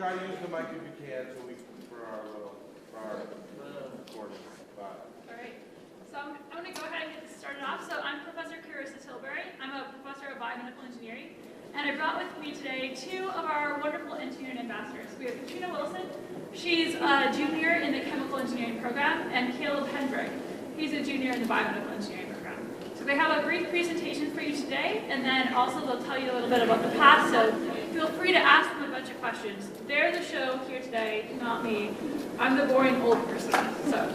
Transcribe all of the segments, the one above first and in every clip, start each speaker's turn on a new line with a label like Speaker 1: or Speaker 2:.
Speaker 1: try to use the mic if you can, so for our recording.
Speaker 2: All right. So I'm going to go ahead and get this started off. So I'm Professor Carissa Tilbury. I'm a professor of biomedical engineering, and I brought with me today two of our wonderful engineering ambassadors. We have Katrina Wilson. She's a junior in the chemical engineering program, and Caleb Hendrick. He's a junior in the biomedical engineering program. So they have a brief presentation for you today, and then also they'll tell you a little bit about the past. So feel free to ask them a bunch of questions. They're the show here today, not me. I'm the boring old person. So.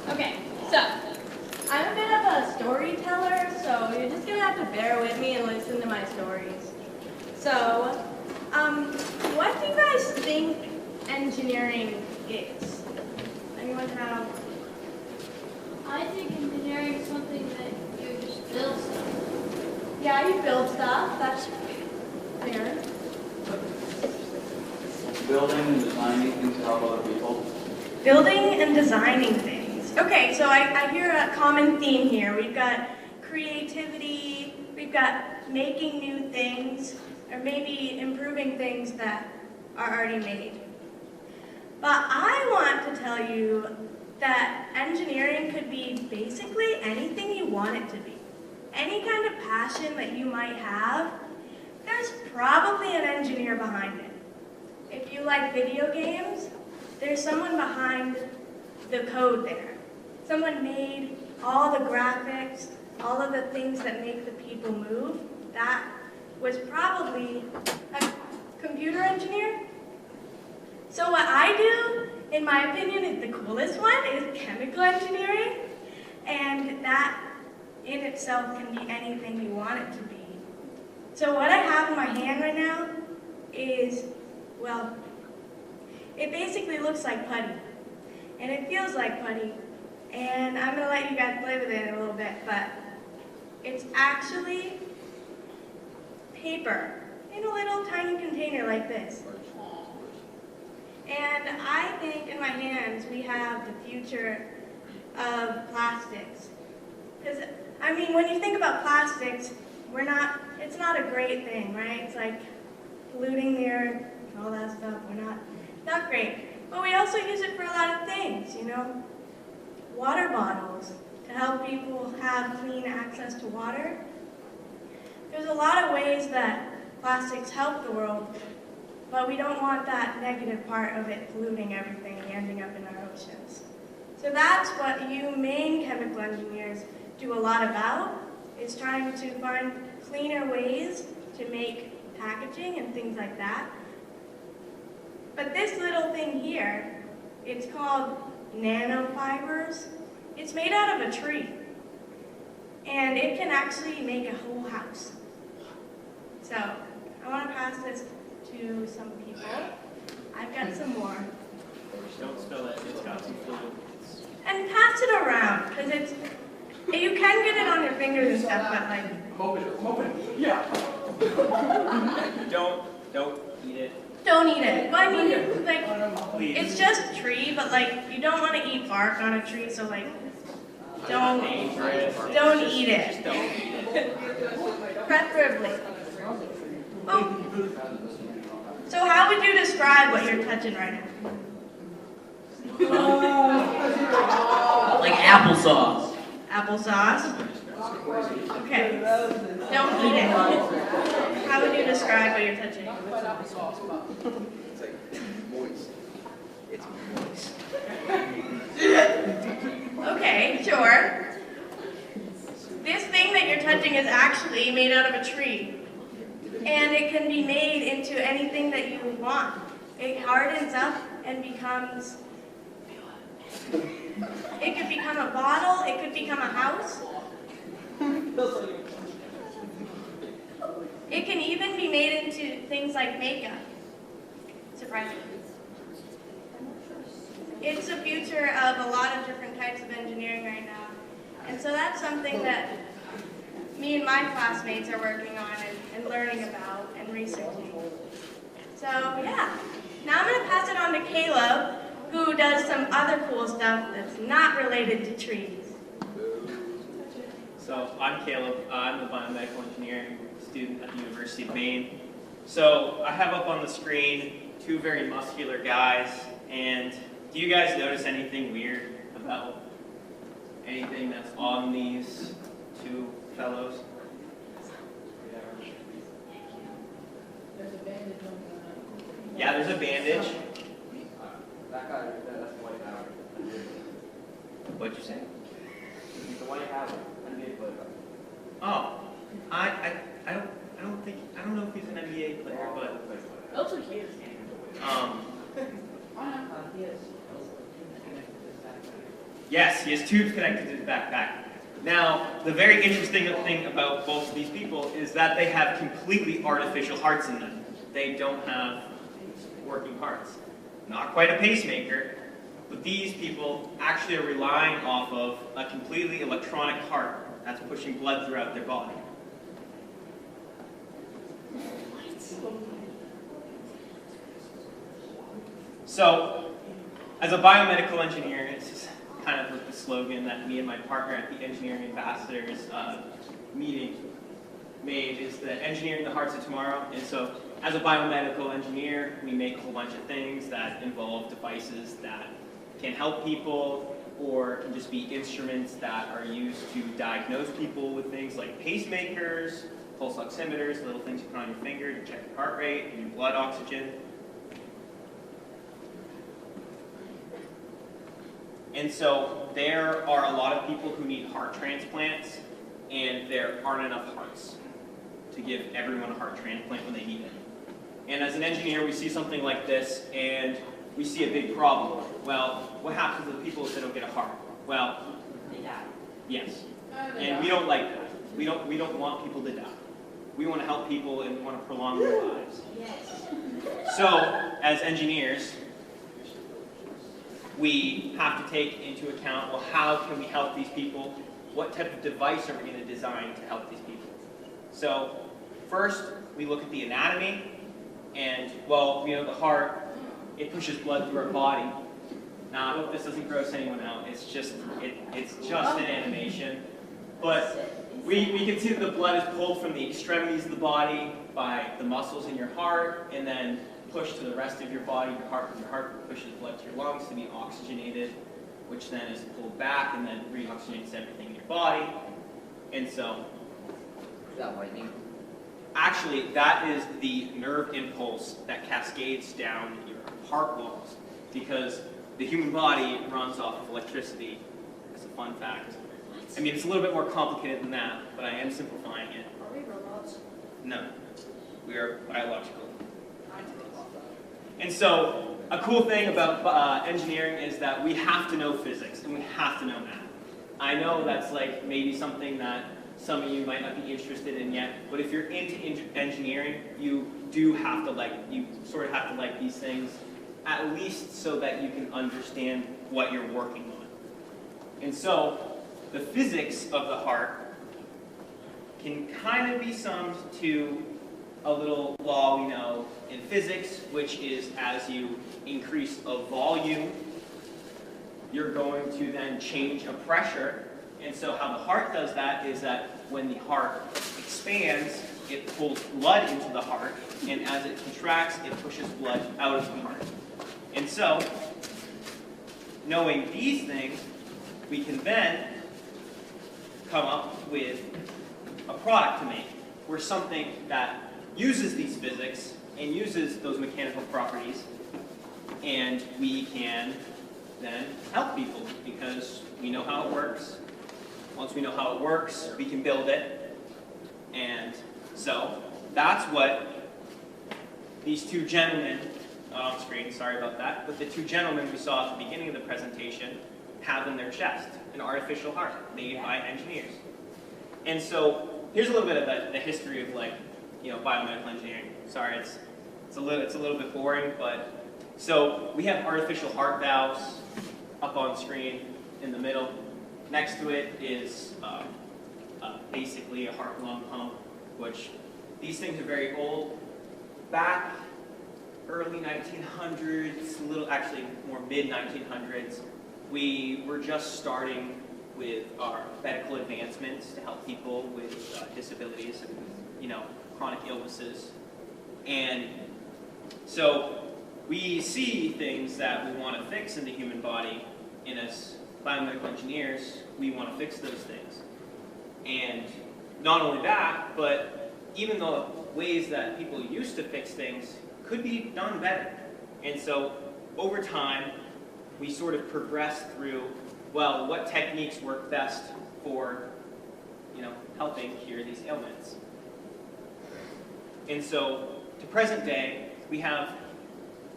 Speaker 3: Okay, so I'm a bit of a storyteller, so you're just gonna have to bear with me and listen to my stories. So, what do you guys think engineering is? Anyone have?
Speaker 4: I think engineering is something that you just build stuff.
Speaker 3: Yeah, you build stuff. That's fair.
Speaker 5: Building and designing things to help other people.
Speaker 3: Building and designing things. Okay, so I hear a common theme here. We've got creativity, we've got making new things, or maybe improving things that are already made. But I want to tell you that engineering could be basically anything you want it to be. Any kind of passion that you might have, there's probably an engineer behind it. If you like video games, there's someone behind the code there. Someone made all the graphics, all of the things that make the people move. That was probably a computer engineer. So what I do, in my opinion, is the coolest one, is chemical engineering. And that in itself can be anything you want it to be. So what I have in my hand right now is, well, it basically looks like putty. And it feels like putty. And I'm going to let you guys play with it in a little bit, but it's actually paper in a little tiny container like this. And I think in my hands we have the future of plastics. Because, I mean, when you think about plastics, it's not a great thing, right? It's like polluting the earth, all that stuff. Not great. But we also use it for a lot of things, you know? Water bottles, to help people have clean access to water. There's a lot of ways that plastics help the world, but we don't want that negative part of it polluting everything and ending up in our oceans. So that's what you main chemical engineers do a lot about, is trying to find cleaner ways to make packaging and things like that. But this little thing here, it's called nanofibers. It's made out of a tree. And it can actually make a whole house. So, I want to pass this to some people. I've got some more.
Speaker 6: Don't spill it, it's got some fluid.
Speaker 3: And pass it around, because you can get it on your fingers and stuff, but like...
Speaker 5: Hope it. Yeah.
Speaker 6: Don't eat it.
Speaker 3: Don't eat it. Well, I mean, like,
Speaker 6: Please.
Speaker 3: it's just tree, but like, you don't want to eat bark on a tree, so like, don't eat it.
Speaker 6: Just don't eat it.
Speaker 3: Preferably. Oh. So how would you describe what you're touching right now?
Speaker 7: Like applesauce.
Speaker 3: Applesauce? Okay. Don't eat it. How would you describe what you're touching?
Speaker 5: It's like moist. It's moist.
Speaker 3: Okay, sure. This thing that you're touching is actually made out of a tree. And it can be made into anything that you want. It hardens up and becomes... It could become a bottle, it could become a house. It can even be made into things like makeup. Surprisingly. It's the future of a lot of different types of engineering right now. And so that's something that me and my classmates are working on and learning about and researching. So yeah, now I'm going to pass it on to Caleb, who does some other cool stuff that's not related to trees.
Speaker 6: So I'm Caleb. I'm a biomedical engineer. student at the University of Maine. So I have up on the screen two very muscular guys, and do you guys notice anything weird about anything that's on these two fellows?
Speaker 7: There's a bandage on the.
Speaker 6: Yeah, there's a bandage.
Speaker 5: That guy, that's the white power.
Speaker 6: What'd you say?
Speaker 5: He's the white power. NBA player.
Speaker 6: Oh, I don't know if he's an NBA player, but
Speaker 7: Looks like he is. He is.
Speaker 6: yes, he has tubes connected to his backpack. Now, the very interesting thing about both of these people is that they have completely artificial hearts in them. They don't have working hearts. Not quite a pacemaker, but these people actually are relying off of a completely electronic heart that's pushing blood throughout their body. So, as a biomedical engineer, this is kind of like the slogan that me and my partner at the Engineering Ambassadors meeting made, is that engineering the hearts of tomorrow. And so, as a biomedical engineer, we make a whole bunch of things that involve devices that can help people, or can just be instruments that are used to diagnose people with things like pacemakers, pulse oximeters, little things you put on your finger to check your heart rate and your blood oxygen. And so there are a lot of people who need heart transplants, and there aren't enough hearts to give everyone a heart transplant when they need it. And as an engineer, we see something like this, and we see a big problem. Well, what happens to the people if they don't get a heart? Well,
Speaker 7: They die.
Speaker 6: yes. And we don't like that. We don't want people to die. We want to help people and we want to prolong their lives.
Speaker 7: Yes.
Speaker 6: So, as engineers, we have to take into account, well, how can we help these people? What type of device are we going to design to help these people? So, first, we look at the anatomy, and, well, you know, the heart, it pushes blood through our body. Now, I hope this doesn't gross anyone out. It's just an animation. But we can see that the blood is pulled from the extremities of the body by the muscles in your heart, and then pushed to the rest of your body. Your heart pushes blood to your lungs to be oxygenated, which then is pulled back and then reoxygenates everything in your body. And so,
Speaker 5: Is that lightning?
Speaker 6: actually, that is the nerve impulse that cascades down your heart walls, because the human body runs off of electricity. That's a fun fact. I mean, it's a little bit more complicated than that, but I am simplifying it.
Speaker 7: Are we robots?
Speaker 6: No, we are biological. And so, a cool thing about engineering is that we have to know physics, and we have to know math. I know that's like maybe something that some of you might not be interested in yet, but if you're into engineering, you sort of have to like these things, at least so that you can understand what you're working on. And so, the physics of the heart can kind of be summed to a little law we know in physics, which is as you increase a volume, you're going to then change a pressure. And so how the heart does that is that when the heart expands, it pulls blood into the heart, and as it contracts, it pushes blood out of the heart. And so, knowing these things, we can then come up with a product to make, where something that uses these physics and uses those mechanical properties, and we can then help people because we know how it works. Once we know how it works, we can build it. And so that's what these two gentlemen, not on screen, sorry about that, but the two gentlemen we saw at the beginning of the presentation have in their chest, an artificial heart made by engineers. And so here's a little bit of the history of biomedical engineering. Sorry, it's a little bit boring, but so we have artificial heart valves up on screen in the middle. Next to it is basically a heart-lung pump, which these things are very old. Back early 1900s, actually more mid-1900s, we were just starting with our medical advancements to help people with disabilities. And, chronic illnesses. And so we see things that we want to fix in the human body, and as biomedical engineers, we want to fix those things. And not only that, but even the ways that people used to fix things could be done better. And so over time, we sort of progressed through, well, what techniques work best for, helping cure these ailments. And so to present day, we have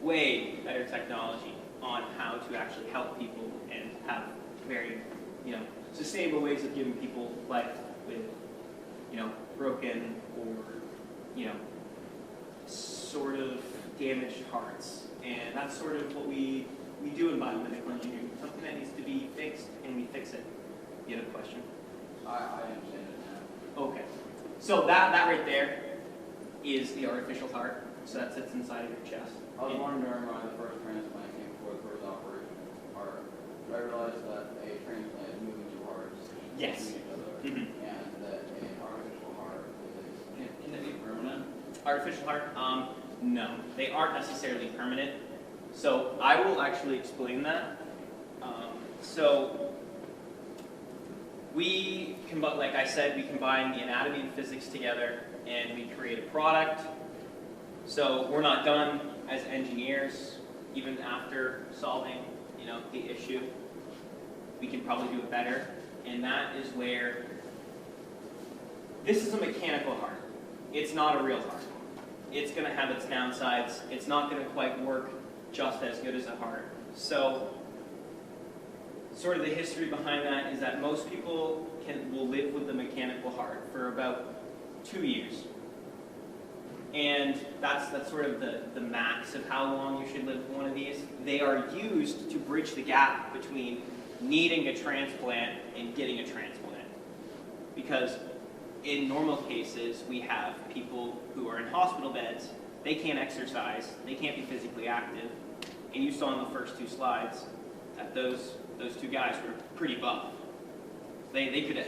Speaker 6: way better technology on how to actually help people and have very, sustainable ways of giving people life with, broken or, sort of damaged hearts. And that's sort of what we do in biomedical engineering. Something that needs to be fixed, and we fix it. You have a question?
Speaker 5: I understand it now.
Speaker 6: Okay. So that right there is the artificial heart. So that sits inside of your chest.
Speaker 5: I was wondering why the first transplant came before the first operation heart. I realized that a transplant is moving two hearts
Speaker 6: Yes.
Speaker 5: to each other,
Speaker 6: Mhm.
Speaker 5: and that an artificial heart is. Can it be permanent?
Speaker 6: Artificial heart? No. They aren't necessarily permanent. So I will actually explain that. So we like I said, we combine the anatomy and physics together, and we create a product. So we're not done as engineers, even after solving, the issue. We can probably do it better, and that is where this is a mechanical heart. It's not a real heart. It's going to have its downsides. It's not going to quite work just as good as a heart. So sort of the history behind that is that most people will live with the mechanical heart for about 2 years. And that's sort of the max of how long you should live with one of these. They are used to bridge the gap between needing a transplant and getting a transplant. Because in normal cases, we have people who are in hospital beds, they can't exercise, they can't be physically active. And you saw in the first two slides that those two guys were pretty buff. They could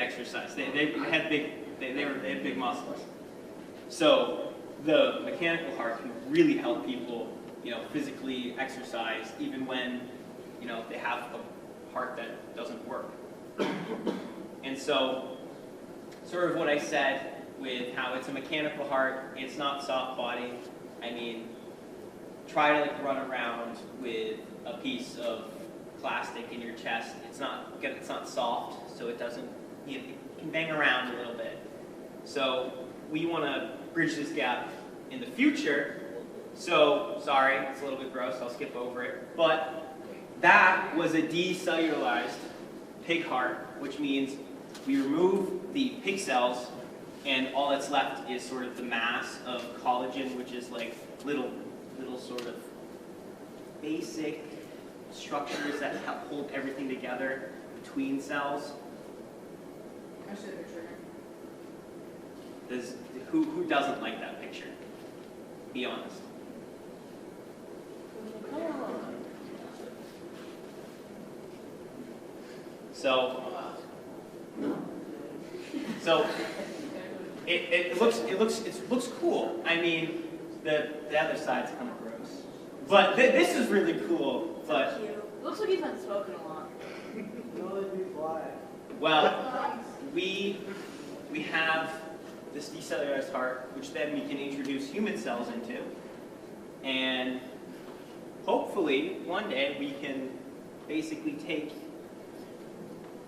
Speaker 6: exercise. They had big muscles. So the mechanical heart can really help people, physically exercise even when, they have a heart that doesn't work. And so sort of what I said with how it's a mechanical heart, it's not soft body. I mean, try to run around with a piece of plastic in your chest. It's not soft, so it doesn't, it can bang around a little bit. So we want to bridge this gap in the future. So, sorry, it's a little bit gross, I'll skip over it. But that was a decellularized pig heart, which means we remove the pig cells, and all that's left is sort of the mass of collagen, which is like little sort of basic structures that help hold everything together between cells.
Speaker 7: I see the picture.
Speaker 6: Who doesn't like that picture? Be honest. So it looks cool. I mean, the other side's kind of gross, but this is really cool. But
Speaker 7: Looks like he's been smoking a lot.
Speaker 6: well, we have this decellularized heart, which then we can introduce human cells into, and hopefully one day we can basically take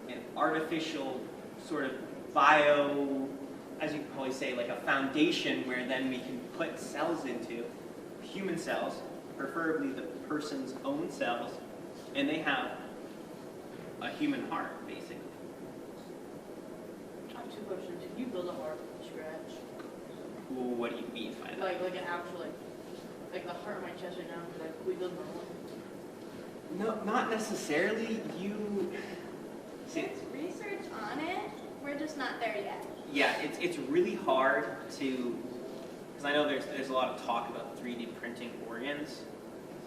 Speaker 6: an artificial sort of bio, as you could probably say, like a foundation where then we can put cells into, human cells, preferably the person's own cells, and they have a human heart, basically.
Speaker 7: I have two questions. Can you build a heart from scratch?
Speaker 6: Well, what do you mean by that?
Speaker 7: Like an actual, like the heart in my chest right now, like we build normal.
Speaker 6: No, not necessarily.
Speaker 3: There's research on it. We're just not there yet.
Speaker 6: Yeah, it's really hard to, because I know there's a lot of talk about 3D printing organs,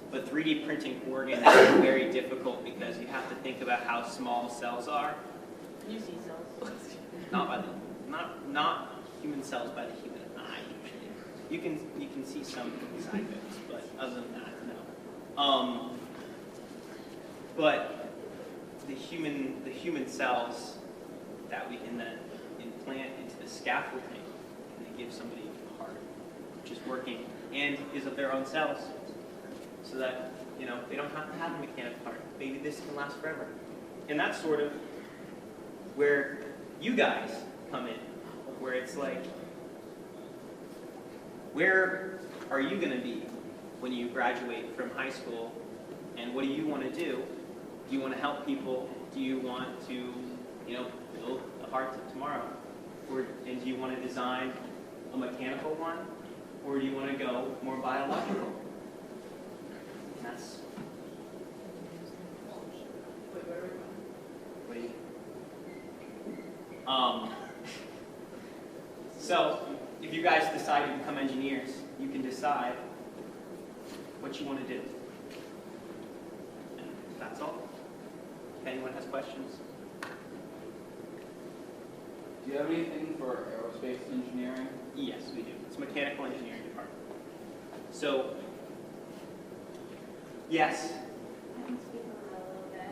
Speaker 6: but 3D printing organs is very difficult because you have to think about how small cells are.
Speaker 7: You see cells.
Speaker 6: Not human cells by the human You can see some side bits, but other than that, no. But the human cells that we can then implant into the scaffolding and then give somebody a heart, which is working and is of their own cells, so that they don't have to have a mechanical heart. Maybe this can last forever, and that's sort of where you guys come in, where it's like, where are you going to be when you graduate from high school, and what do you want to do? Do you want to help people? Do you want to, build the hearts of tomorrow? And do you want to design a mechanical one? Or do you want to go more biological? And that's...
Speaker 7: Wait, where are we going?
Speaker 6: Wait. So, if you guys decide to become engineers, you can decide what you want to do. And that's all. If anyone has questions.
Speaker 5: Do you have anything for aerospace engineering?
Speaker 6: Yes, we do. It's mechanical engineering department. So, yes.
Speaker 3: I can speak on that a little bit.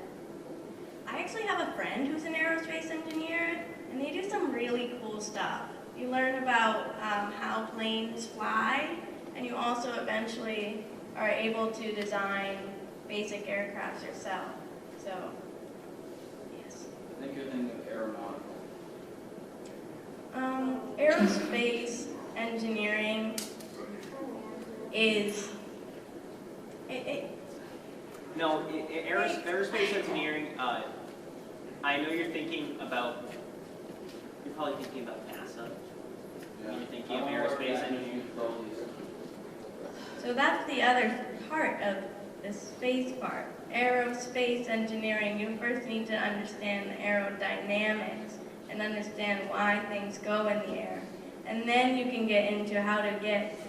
Speaker 3: I actually have a friend who's an aerospace engineer, and they do some really cool stuff. You learn about how planes fly, and you also eventually are able to design basic aircrafts yourself. So, yes.
Speaker 5: I think you're thinking of aeronautical.
Speaker 3: Aerospace engineering is
Speaker 6: No, aerospace engineering, I know you're thinking about, you're probably thinking about NASA. You're thinking of aerospace engineering.
Speaker 3: So that's the other part of the space part. Aerospace engineering, you first need to understand the aerodynamics and understand why things go in the air. And then you can get into how to get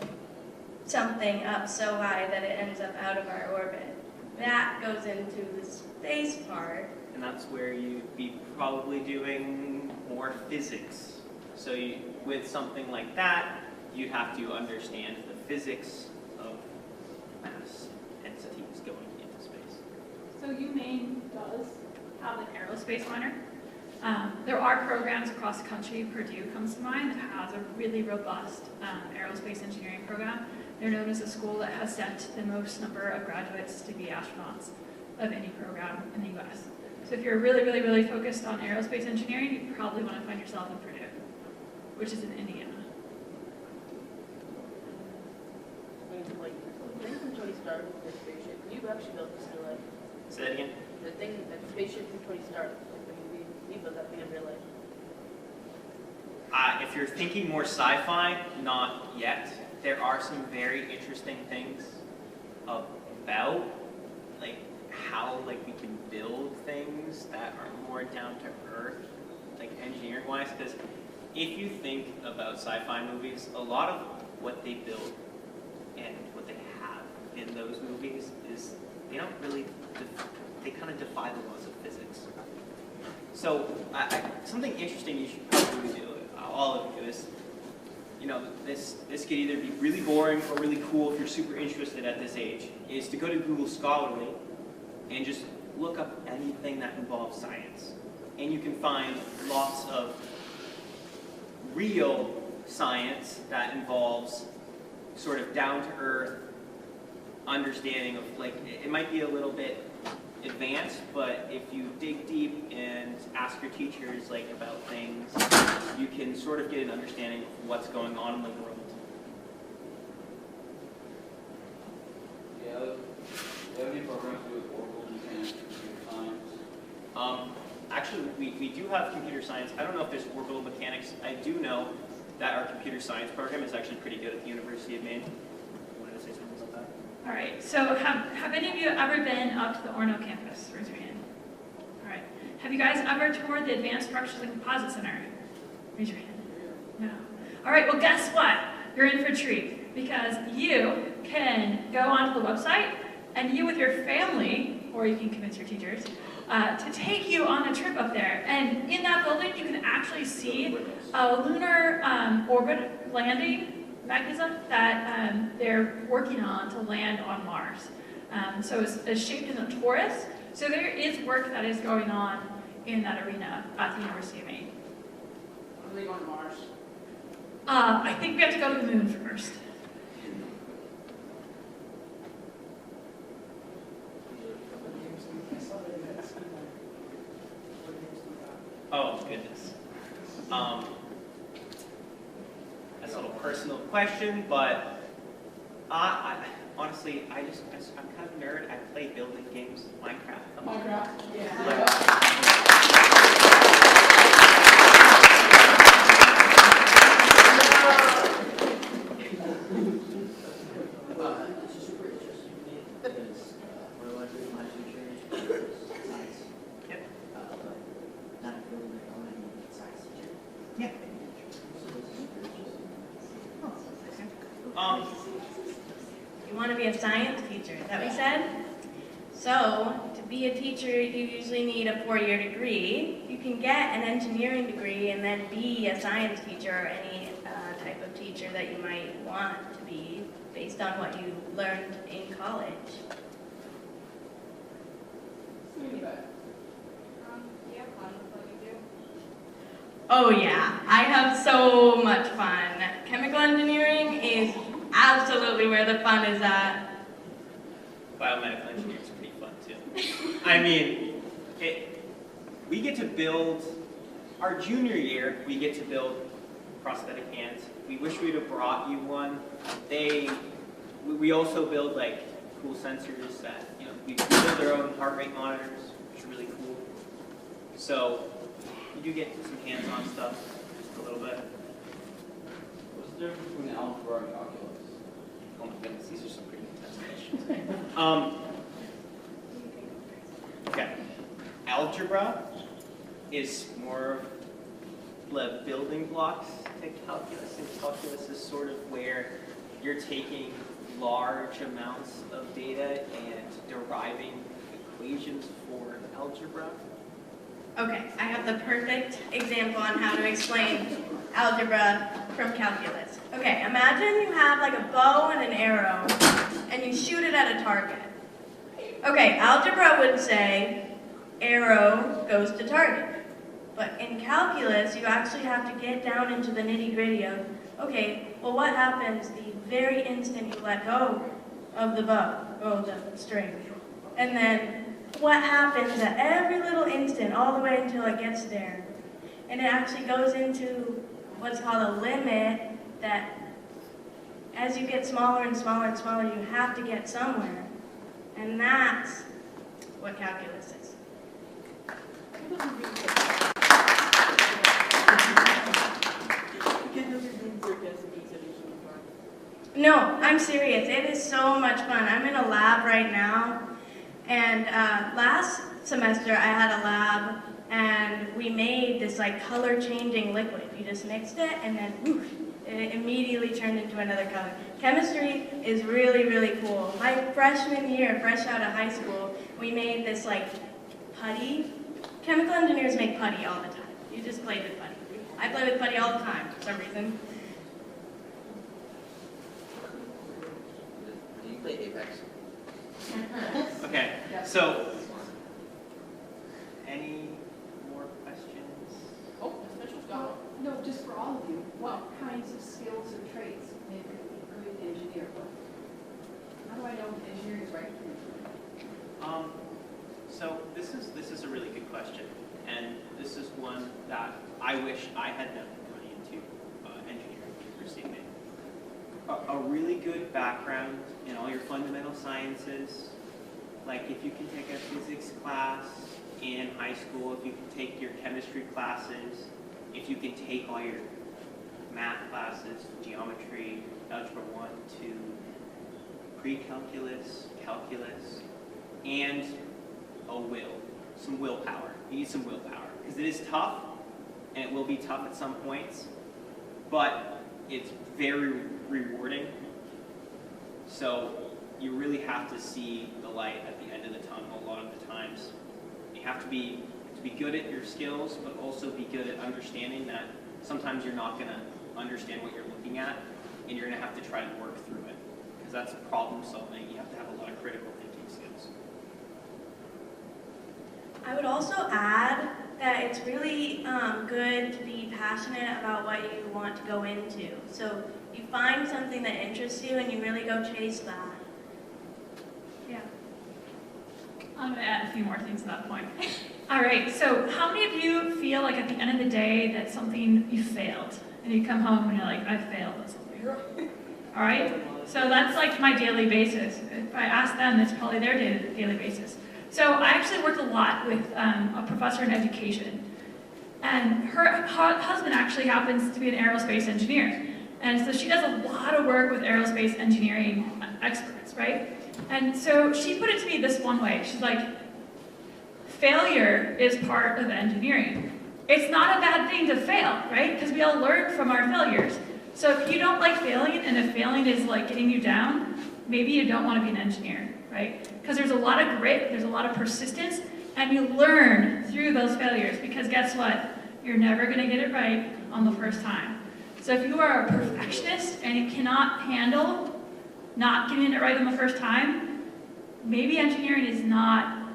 Speaker 3: something up so high that it ends up out of our orbit. That goes into the space part.
Speaker 6: And that's where you'd be probably doing more physics. So with something like that, you'd have to understand the physics of mass entities going into space.
Speaker 2: So UMaine does have an aerospace minor. There are programs across the country. Purdue comes to mind that has a really robust aerospace engineering program. They're known as a school that has sent the most number of graduates to be astronauts of any program in the U.S. So if you're really, really, really focused on aerospace engineering, you probably want to find yourself in Purdue, which is in Indiana.
Speaker 7: The thing from Tony Stark with the spaceship, you actually built this in real life.
Speaker 6: Say that again?
Speaker 7: The thing, that spaceship from Tony Stark, you built that thing in real life.
Speaker 6: If you're thinking more sci-fi, not yet. There are some very interesting things about how we can build things that are more down to earth, engineering wise, because if you think about sci-fi movies, a lot of what they build and what they have in those movies is they don't really they kind of defy the laws of physics. So something interesting you should probably do, all of you, is this could either be really boring or really cool if you're super interested at this age, is to go to Google Scholarly and just look up anything that involves science. And you can find lots of real science that involves sort of down-to-earth understanding of, it might be a little bit advanced, but if you dig deep and ask your teachers about things, you can sort of get an understanding of what's going on in the world.
Speaker 5: Yeah, do you have any programs to do with orbital mechanics, computer science?
Speaker 6: Actually, we do have computer science. I don't know if there's orbital mechanics. I do know that our computer science program is actually pretty good at the University of Maine. You wanted to say something about that?
Speaker 2: All right, so have any of you ever been up to the Orono campus? Raise your hand. All right. Have you guys ever toured the Advanced Structures and Composites Center? Raise your hand. No. All right, well, guess what? You're in for a treat, because you can go onto the website, and you with your family, or you can convince your teachers, to take you on a trip up there. And in that building, you can actually see a lunar orbit landing mechanism that they're working on to land on Mars. So it's shaped in a torus. So there is work that is going on in that arena at the University of Maine.
Speaker 7: When are they going to Mars?
Speaker 2: I think we have to go to the moon first.
Speaker 6: Oh, goodness. That's a little personal question, but honestly, I'm kind of a nerd. I play building games, Minecraft.
Speaker 7: Minecraft?
Speaker 5: This is super interesting to me because one of my teachers is science.
Speaker 6: Yep.
Speaker 5: But not really like only science teacher.
Speaker 6: Yeah.
Speaker 5: So this is super interesting.
Speaker 3: You want to be a science teacher, is that what we said? So, to be a teacher, you usually need a 4-year degree. You can get an engineering degree and then be a science teacher or any type of teacher that you might want to be based on what you learned in college. Oh yeah, I have so much fun. Chemical engineering is absolutely where the fun is at.
Speaker 6: Biomedical engineering is pretty fun too. I mean, we get to build, our junior year, we get to build prosthetic hands. We wish we'd have brought you one. We also build like cool sensors that, we build their own heart rate monitors, which is really cool. So, you do get some hands-on stuff, just a little bit.
Speaker 5: What's the difference between algebra and calculus?
Speaker 6: Oh my goodness, these are some pretty intense questions. Okay, algebra is more of the building blocks to calculus, and calculus is sort of where you're taking large amounts of data and deriving equations for algebra.
Speaker 3: Okay, I have the perfect example on how to explain algebra from calculus. Okay, imagine you have like a bow and an arrow, and you shoot it at a target. Okay, algebra would say arrow goes to target. But in calculus, you actually have to get down into the nitty-gritty of, okay, well what happens the very instant you let go of the bow, or the string? And then what happens at every little instant, all the way until it gets there? And it actually goes into what's called a limit that as you get smaller and smaller and smaller, you have to get somewhere. And that's what calculus is. No, I'm serious. It is so much fun. I'm in a lab right now. And last semester I had a lab and we made this like color changing liquid. You just mixed it and then whoosh, it immediately turned into another color. Chemistry is really, really cool. My freshman year, fresh out of high school, we made this like putty. Chemical engineers make putty all the time. You just play with putty. I play with putty all the time for some reason.
Speaker 5: Do you play Apex?
Speaker 6: Okay, so, any more questions?
Speaker 7: Oh, Mitchell's got one.
Speaker 8: No, just for all of you, what kinds of skills or traits make a good engineer? How do I know if engineering is right for me?
Speaker 6: So this is a really good question, and this is one that I wish I had known going into engineering at University of Maine. A really good background in all your fundamental sciences, like if you can take a physics class in high school, if you can take your chemistry classes, if you can take all your math classes, geometry, algebra 1, 2, pre-calculus, calculus, and some willpower. You need some willpower, because it is tough, and it will be tough at some points, but it's very rewarding. So you really have to see the light at the end of the tunnel a lot of the times. You have to be good at your skills, but also be good at understanding that sometimes you're not going to understand what you're looking at. and you're going to have to try to work through it. Because that's problem solving. You have to have a lot of critical thinking skills.
Speaker 3: I would also add that it's really good to be passionate about what you want to go into. So you find something that interests you and you really go chase that.
Speaker 2: Yeah. I'm going to add a few more things to that point. All right, so how many of you feel like at the end of the day that something you failed? And you come home and you're like, I failed at something. All right, so that's like my daily basis. If I ask them, it's probably their daily basis. So I actually work a lot with a professor in education. And her husband actually happens to be an aerospace engineer. And so she does a lot of work with aerospace engineering experts, right? And so she put it to me this one way. She's like, failure is part of engineering. It's not a bad thing to fail, right? Because we all learn from our failures. So if you don't like failing, and if failing is like getting you down, maybe you don't want to be an engineer, right? Because there's a lot of grit, there's a lot of persistence, and you learn through those failures. Because guess what? You're never going to get it right on the first time. So if you are a perfectionist and you cannot handle not getting it right on the first time, maybe engineering is not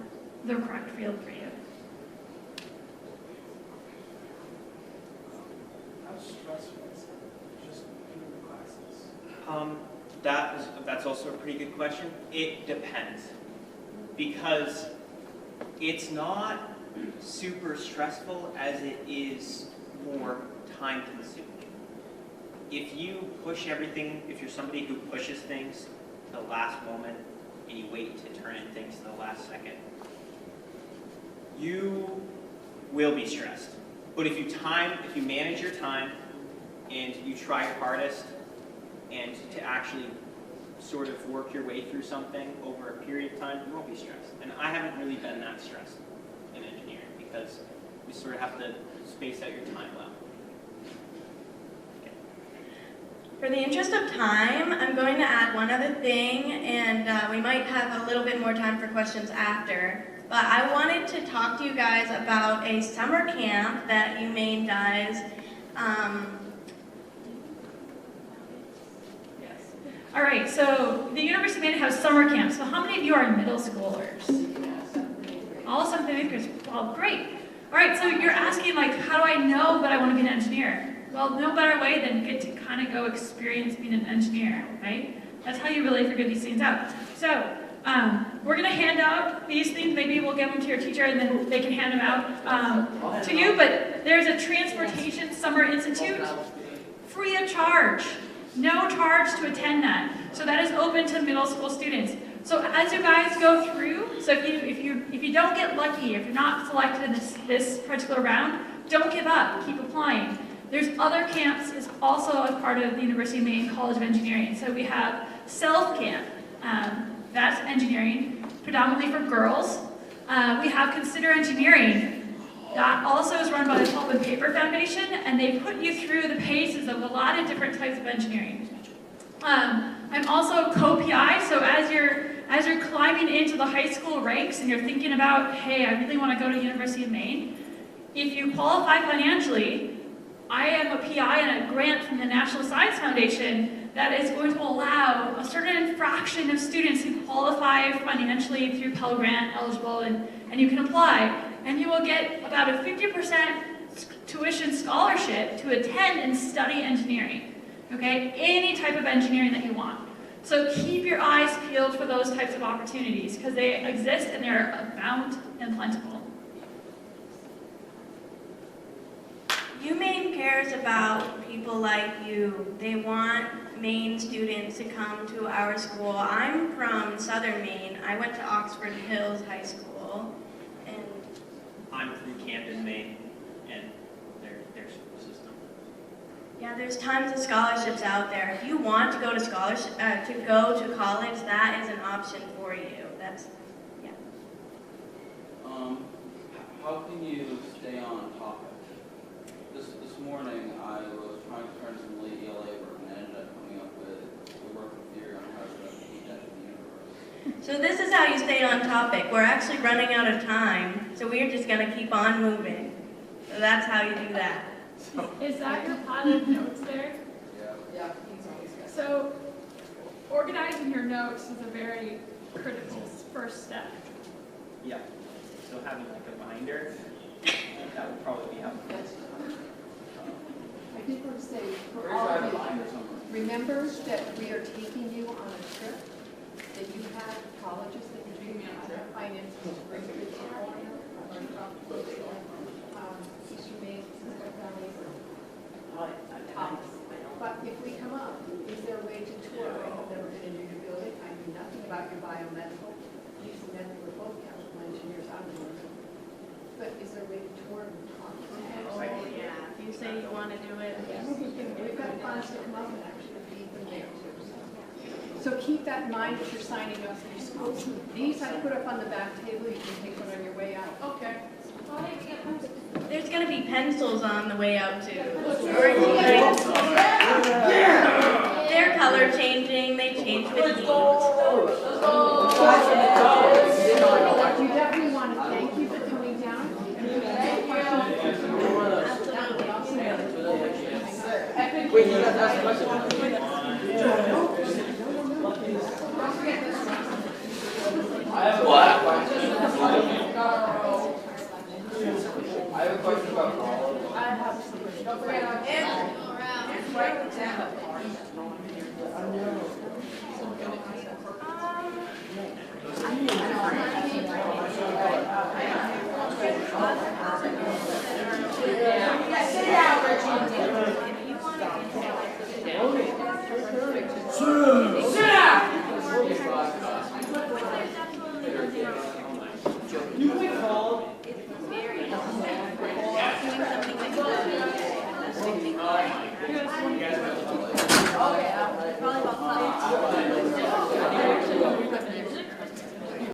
Speaker 2: the correct field for you.
Speaker 1: How stressful is it, just doing the classes?
Speaker 6: That's also a pretty good question. It depends. Because it's not super stressful as it is more time consuming. If you push everything, if you're somebody who pushes things to the last moment and you wait to turn in things to the last second, you will be stressed. But if you manage your time and you try your hardest and to actually sort of work your way through something over a period of time, you won't be stressed. And I haven't really been that stressed in engineering because you sort of have to space out your time well.
Speaker 3: For the interest of time, I'm going to add one other thing, and we might have a little bit more time for questions after. But I wanted to talk to you guys about a summer camp that UMaine does.
Speaker 2: Yes. All right, so the University of Maine has summer camps. So how many of you are middle schoolers? All 7th and 8th graders. Well, great. All right, so you're asking, like, how do I know that I want to be an engineer? Well, no better way than get to kind of go experience being an engineer, right? That's how you really figure these things out. So we're going to hand out these things. Maybe we'll give them to your teacher and then they can hand them out to you. But there's a Transportation Summer Institute, free of charge. No charge to attend that. So that is open to middle school students. So as you guys go through, so if you don't get lucky, if you're not selected in this particular round, don't give up. Keep applying. There's other camps is also a part of the University of Maine College of Engineering. So we have Self Camp, that's engineering, predominantly for girls. We have Consider Engineering. That also is run by the Pulp and Paper Foundation, and they put you through the paces of a lot of different types of engineering. I'm also co-PI, so as you're climbing into the high school ranks and you're thinking about, hey, I really want to go to University of Maine, if you qualify financially, I am a PI and a grant from the National Science Foundation that is going to allow a certain fraction of students who qualify financially through Pell Grant eligible, and you can apply, and you will get about a 50% tuition scholarship to attend and study engineering, okay? Any type of engineering that you want. So keep your eyes peeled for those types of opportunities because they exist and they're abound and plentiful.
Speaker 3: UMaine cares about people like you. They want Maine students to come to our school. I'm from Southern Maine. I went to Oxford Hills High School. And
Speaker 6: I'm from Camden, Maine, and their school system.
Speaker 3: yeah, there's tons of scholarships out there. If you want to go to go to college, that is an option for you. That's, yeah.
Speaker 5: How can you stay on topic? This morning I was trying to turn some late ELA work and I ended up coming up with a working theory on how to teach that to the universe.
Speaker 3: So this is how you stay on topic. We're actually running out of time, so we're just going to keep on moving. So that's how you do that.
Speaker 2: Is that your pile of notes there?
Speaker 5: Yeah.
Speaker 7: Yeah, he's always got
Speaker 2: organizing your notes is a very critical first step.
Speaker 6: Yeah. So having like a binder, that would probably be helpful.
Speaker 8: That's, I did want to say, for
Speaker 5: Where's
Speaker 8: all
Speaker 5: our
Speaker 8: of
Speaker 5: binder
Speaker 8: you,
Speaker 5: somewhere?
Speaker 8: remember that we are taking you on a trip, that you have colleges that you're taking out of finances, Springfield, California, Eastern Maine, Sister Valley, Thomas. But if we come up, is there a way to tour? I have never been into your building, I knew nothing about your biomedical. These men were both chemical engineers, I'm the one. But is there a way to tour and talk to them?
Speaker 3: Oh, yeah, if you say you want to do it.
Speaker 8: Yes, we've got funds to come up and actually feed them there too. So keep that in mind as you're signing up for your schools. These I put up on the back table, you can take one on your way out. Okay.
Speaker 3: There's gonna be pencils on the way out too. They're color changing, they change with needs.
Speaker 8: We definitely want to thank you for coming down.
Speaker 5: Wait, you got to ask a question. I have a question. I have a question about college.
Speaker 8: I have some.